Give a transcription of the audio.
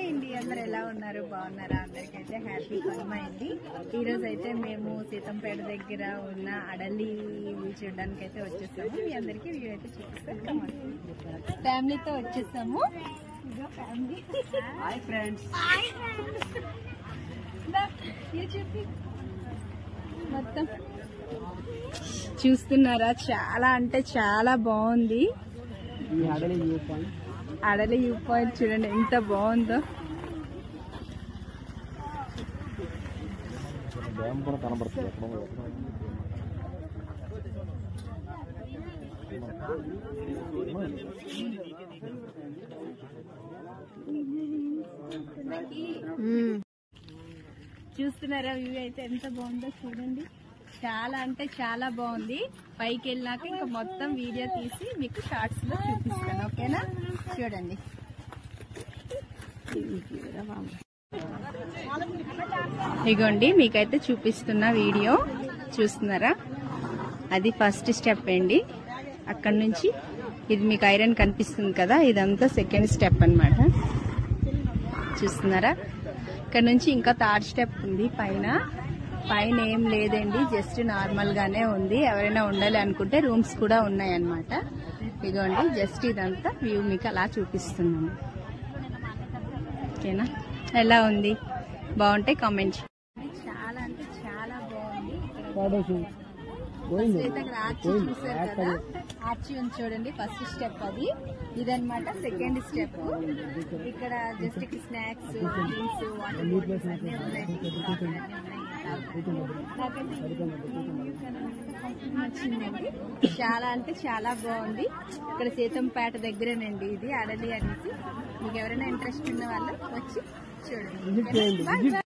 అండి అందరు ఎలా ఉన్నారు బాగున్నారా? అందరికైతే హ్యాపీ కనుమ అండి. ఈ రోజు అయితే మేము సీతంపేట దగ్గర ఉన్న అడలి చూడడానికి అయితే వచ్చేసాము. మీ అందరికి వ్యూ అయితే చూపిస్తాం. ఫ్యామిలీతో వచ్చేసాము. మొత్తం చూస్తున్నారా? చాలా అంటే చాలా బాగుంది. అడలి వ్యూ పాయింట్ చూడండి ఎంత బాగుందో. చూస్తున్నారా? వ్యూ అయితే ఎంత బాగుందో చూడండి. చాలా అంటే చాలా బాగుంది. పైకి వెళ్ళాక ఇంకా మొత్తం వీడియో తీసి మీకు షార్ట్స్ లో చూపిస్తాను. ఓకేనా? చూడండి. ఇగోండి మీకైతే చూపిస్తున్న వీడియో చూస్తున్నారా? అది ఫస్ట్ స్టెప్ అండి. అక్కడ నుంచి ఇది మీకు ఐరన్ కనిపిస్తుంది కదా, ఇదంతా సెకండ్ స్టెప్ అన్నమాట. చూస్తున్నారా? ఇక్కడ నుంచి ఇంకా థర్డ్ స్టెప్ ఉంది. పైన ఏం లేదండి, జస్ట్ నార్మల్ గానే ఉంది. ఎవరైనా ఉండాలి అనుకుంటే రూమ్స్ కూడా ఉన్నాయి అన్నమాట. ఇదిగోండి జస్ట్ ఇదంతా వ్యూ మీకు అలా చూపిస్తున్నాను. ఓకేనా? ఎలా ఉంది? బాగుంటే కామెంట్. చాలా అంటే చాలా బాగుంది. ఆర్చి చూసారు కదా, ఆర్చి ఉంది చూడండి. ఫస్ట్ స్టెప్ అది. ఇదన్నమాట సెకండ్ స్టెప్. ఇక్కడ just snacks, drinks, water bottles అన్నీ ఉన్నాయి. నచ్చిందండి. చాలా అంటే చాలా బాగుంది. ఇక్కడ సీతంపేట దగ్గరేనండి ఇది అడలి అనేసి. మీకు ఎవరైనా ఇంట్రెస్ట్ ఉన్న వాళ్ళు వచ్చి చూడండి.